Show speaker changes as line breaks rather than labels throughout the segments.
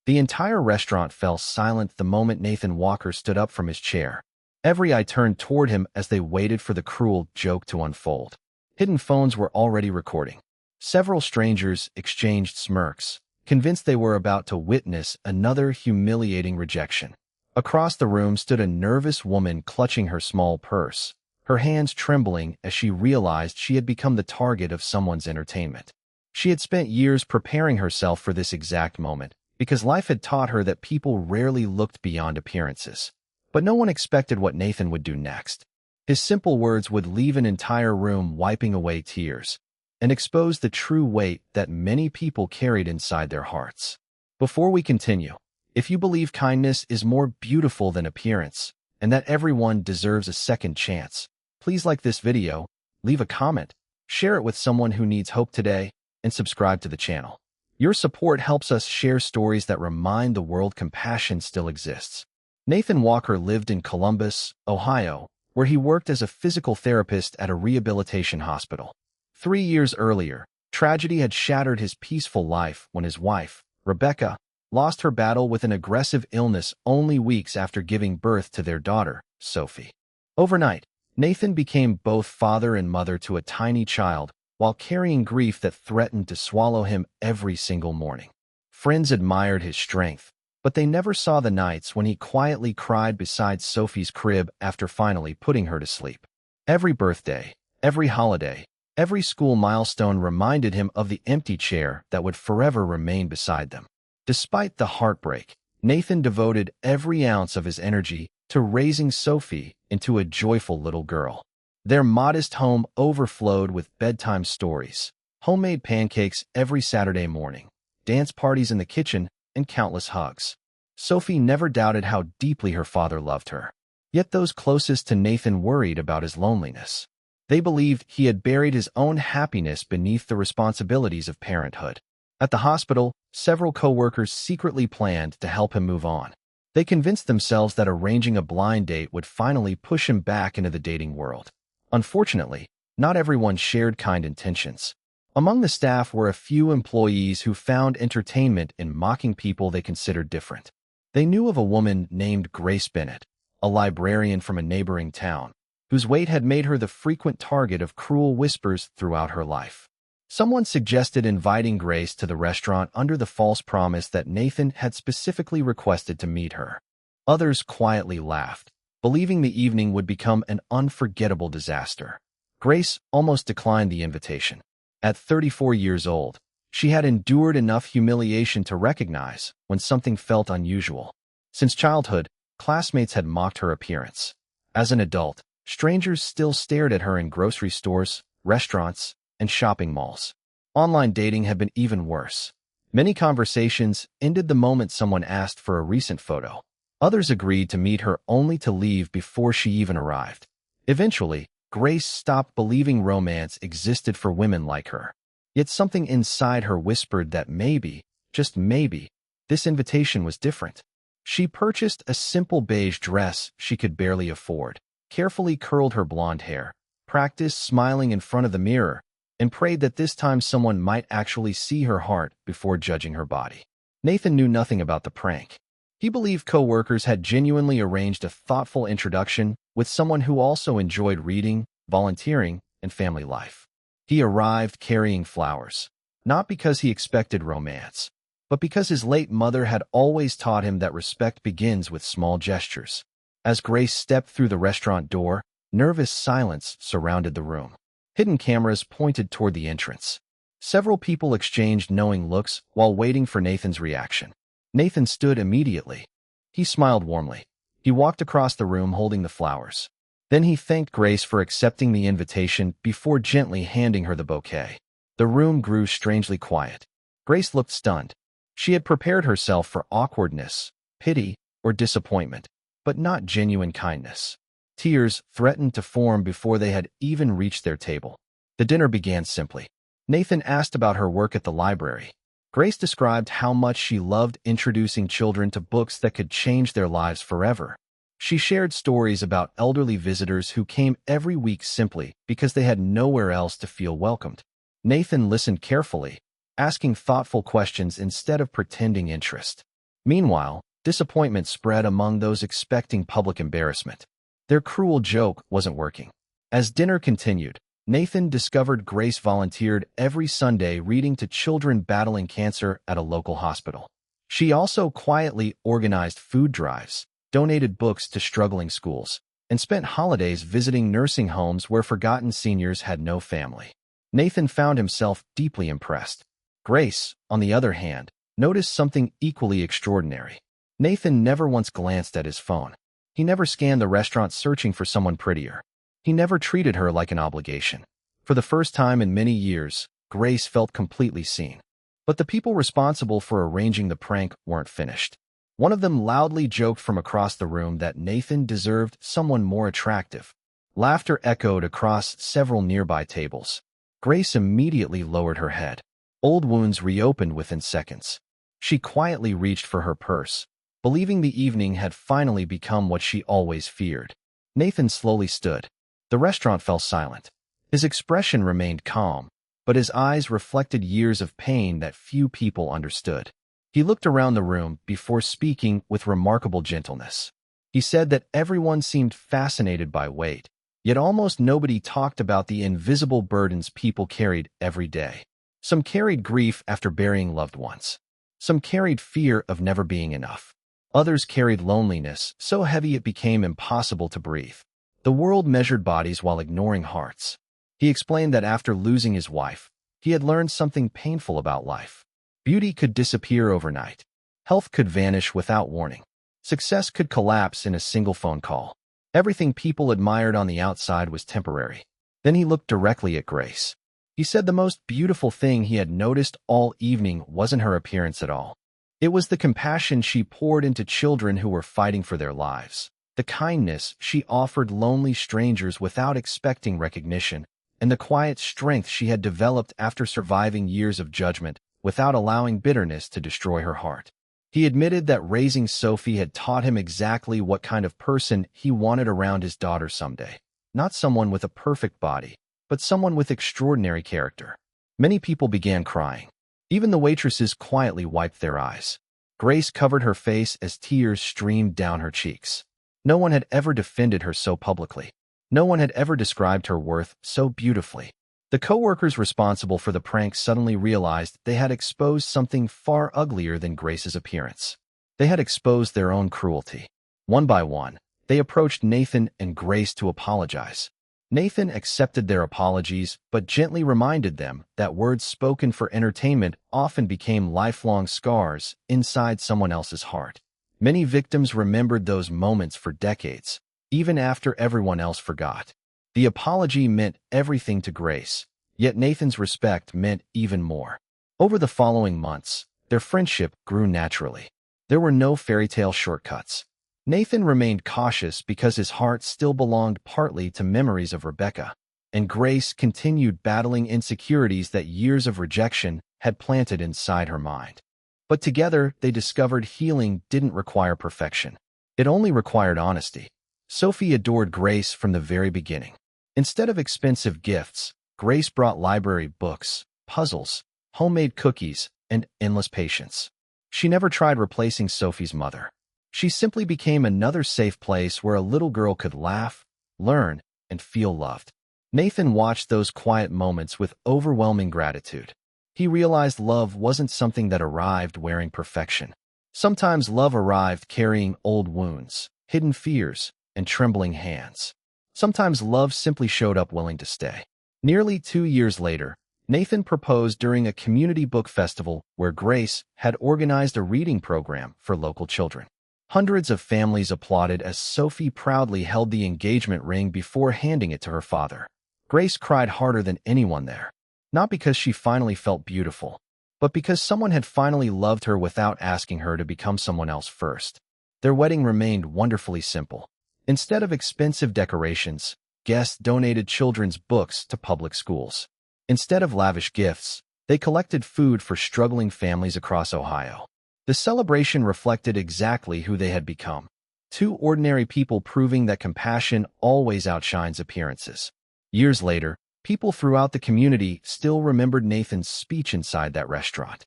The entire restaurant fell silent the moment Nathan Walker stood up from his chair. Every eye turned toward him as they waited for the cruel joke to unfold. Hidden phones were already recording. Several strangers exchanged smirks, convinced they were about to witness another humiliating rejection. Across the room stood a nervous woman clutching her small purse, her hands trembling as she realized she had become the target of someone's entertainment. She had spent years preparing herself for this exact moment, because life had taught her that people rarely looked beyond appearances. But no one expected what Nathan would do next. His simple words would leave an entire room wiping away tears and expose the true weight that many people carried inside their hearts. Before we continue, if you believe kindness is more beautiful than appearance and that everyone deserves a second chance, please like this video, leave a comment, share it with someone who needs hope today, and subscribe to the channel. Your support helps us share stories that remind the world compassion still exists. Nathan Walker lived in Columbus, Ohio, where he worked as a physical therapist at a rehabilitation hospital. 3 years earlier, tragedy had shattered his peaceful life when his wife, Rebecca, lost her battle with an aggressive illness only weeks after giving birth to their daughter, Sophie. Overnight, Nathan became both father and mother to a tiny child, while carrying grief that threatened to swallow him every single morning. Friends admired his strength, but they never saw the nights when he quietly cried beside Sophie's crib after finally putting her to sleep. Every birthday, every holiday, every school milestone reminded him of the empty chair that would forever remain beside them. Despite the heartbreak, Nathan devoted every ounce of his energy to raising Sophie into a joyful little girl. Their modest home overflowed with bedtime stories, homemade pancakes every Saturday morning, dance parties in the kitchen, and countless hugs. Sophie never doubted how deeply her father loved her. Yet those closest to Nathan worried about his loneliness. They believed he had buried his own happiness beneath the responsibilities of parenthood. At the hospital, several co-workers secretly planned to help him move on. They convinced themselves that arranging a blind date would finally push him back into the dating world. Unfortunately, not everyone shared kind intentions. Among the staff were a few employees who found entertainment in mocking people they considered different. They knew of a woman named Grace Bennett, a librarian from a neighboring town, whose weight had made her the frequent target of cruel whispers throughout her life. Someone suggested inviting Grace to the restaurant under the false promise that Nathan had specifically requested to meet her. Others quietly laughed, believing the evening would become an unforgettable disaster. Grace almost declined the invitation. At 34 years old, she had endured enough humiliation to recognize when something felt unusual. Since childhood, classmates had mocked her appearance. As an adult, strangers still stared at her in grocery stores, restaurants, and shopping malls. Online dating had been even worse. Many conversations ended the moment someone asked for a recent photo. Others agreed to meet her only to leave before she even arrived. Eventually, Grace stopped believing romance existed for women like her. Yet something inside her whispered that maybe, just maybe, this invitation was different. She purchased a simple beige dress she could barely afford, carefully curled her blonde hair, practiced smiling in front of the mirror, and prayed that this time someone might actually see her heart before judging her body. Nathan knew nothing about the prank. He believed co-workers had genuinely arranged a thoughtful introduction with someone who also enjoyed reading, volunteering, and family life. He arrived carrying flowers, not because he expected romance, but because his late mother had always taught him that respect begins with small gestures. As Grace stepped through the restaurant door, nervous silence surrounded the room. Hidden cameras pointed toward the entrance. Several people exchanged knowing looks while waiting for Nathan's reaction. Nathan stood immediately. He smiled warmly. He walked across the room holding the flowers. Then he thanked Grace for accepting the invitation before gently handing her the bouquet. The room grew strangely quiet. Grace looked stunned. She had prepared herself for awkwardness, pity, or disappointment, but not genuine kindness. Tears threatened to form before they had even reached their table. The dinner began simply. Nathan asked about her work at the library. Grace described how much she loved introducing children to books that could change their lives forever. She shared stories about elderly visitors who came every week simply because they had nowhere else to feel welcomed. Nathan listened carefully, asking thoughtful questions instead of pretending interest. Meanwhile, disappointment spread among those expecting public embarrassment. Their cruel joke wasn't working. As dinner continued, Nathan discovered Grace volunteered every Sunday reading to children battling cancer at a local hospital. She also quietly organized food drives, donated books to struggling schools, and spent holidays visiting nursing homes where forgotten seniors had no family. Nathan found himself deeply impressed. Grace, on the other hand, noticed something equally extraordinary. Nathan never once glanced at his phone. He never scanned the restaurant searching for someone prettier. He never treated her like an obligation. For the first time in many years, Grace felt completely seen. But the people responsible for arranging the prank weren't finished. One of them loudly joked from across the room that Nathan deserved someone more attractive. Laughter echoed across several nearby tables. Grace immediately lowered her head. Old wounds reopened within seconds. She quietly reached for her purse, believing the evening had finally become what she always feared. Nathan slowly stood. The restaurant fell silent. His expression remained calm, but his eyes reflected years of pain that few people understood. He looked around the room before speaking with remarkable gentleness. He said that everyone seemed fascinated by weight, yet almost nobody talked about the invisible burdens people carried every day. Some carried grief after burying loved ones. Some carried fear of never being enough. Others carried loneliness so heavy it became impossible to breathe. The world measured bodies while ignoring hearts. He explained that after losing his wife, he had learned something painful about life. Beauty could disappear overnight. Health could vanish without warning. Success could collapse in a single phone call. Everything people admired on the outside was temporary. Then he looked directly at Grace. He said the most beautiful thing he had noticed all evening wasn't her appearance at all. It was the compassion she poured into children who were fighting for their lives, the kindness she offered lonely strangers without expecting recognition, and the quiet strength she had developed after surviving years of judgment without allowing bitterness to destroy her heart. He admitted that raising Sophie had taught him exactly what kind of person he wanted around his daughter someday. Not someone with a perfect body, but someone with extraordinary character. Many people began crying. Even the waitresses quietly wiped their eyes. Grace covered her face as tears streamed down her cheeks. No one had ever defended her so publicly. No one had ever described her worth so beautifully. The co-workers responsible for the prank suddenly realized they had exposed something far uglier than Grace's appearance. They had exposed their own cruelty. One by one, they approached Nathan and Grace to apologize. Nathan accepted their apologies, but gently reminded them that words spoken for entertainment often became lifelong scars inside someone else's heart. Many victims remembered those moments for decades, even after everyone else forgot. The apology meant everything to Grace, yet Nathan's respect meant even more. Over the following months, their friendship grew naturally. There were no fairy tale shortcuts. Nathan remained cautious because his heart still belonged partly to memories of Rebecca, and Grace continued battling insecurities that years of rejection had planted inside her mind. But together, they discovered healing didn't require perfection. It only required honesty. Sophie adored Grace from the very beginning. Instead of expensive gifts, Grace brought library books, puzzles, homemade cookies, and endless patience. She never tried replacing Sophie's mother. She simply became another safe place where a little girl could laugh, learn, and feel loved. Nathan watched those quiet moments with overwhelming gratitude. He realized love wasn't something that arrived wearing perfection. Sometimes love arrived carrying old wounds, hidden fears, and trembling hands. Sometimes love simply showed up willing to stay. Nearly 2 years later, Nathan proposed during a community book festival where Grace had organized a reading program for local children. Hundreds of families applauded as Sophie proudly held the engagement ring before handing it to her father. Grace cried harder than anyone there, not because she finally felt beautiful, but because someone had finally loved her without asking her to become someone else first. Their wedding remained wonderfully simple. Instead of expensive decorations, guests donated children's books to public schools. Instead of lavish gifts, they collected food for struggling families across Ohio. The celebration reflected exactly who they had become. Two ordinary people proving that compassion always outshines appearances. Years later, people throughout the community still remembered Nathan's speech inside that restaurant.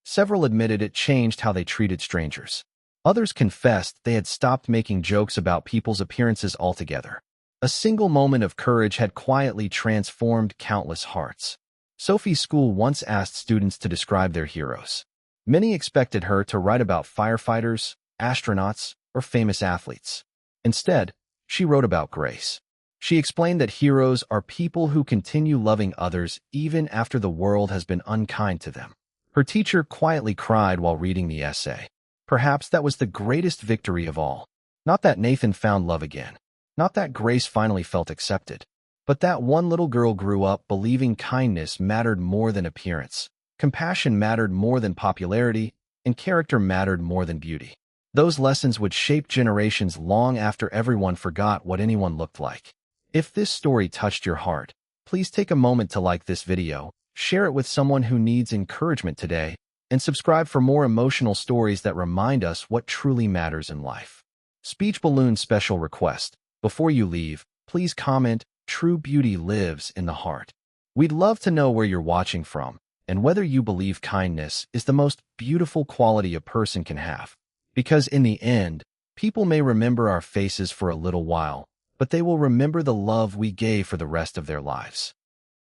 Several admitted it changed how they treated strangers. Others confessed they had stopped making jokes about people's appearances altogether. A single moment of courage had quietly transformed countless hearts. Sophie's school once asked students to describe their heroes. Many expected her to write about firefighters, astronauts, or famous athletes. Instead, she wrote about grace. She explained that heroes are people who continue loving others even after the world has been unkind to them. Her teacher quietly cried while reading the essay. Perhaps that was the greatest victory of all. Not that Nathan found love again. Not that Grace finally felt accepted. But that one little girl grew up believing kindness mattered more than appearance, compassion mattered more than popularity, and character mattered more than beauty. Those lessons would shape generations long after everyone forgot what anyone looked like. If this story touched your heart, please take a moment to like this video, share it with someone who needs encouragement today, and subscribe for more emotional stories that remind us what truly matters in life. Speech Balloon special request. Before you leave, please comment, "True beauty lives in the heart." We'd love to know where you're watching from, and whether you believe kindness is the most beautiful quality a person can have. Because in the end, people may remember our faces for a little while, but they will remember the love we gave for the rest of their lives.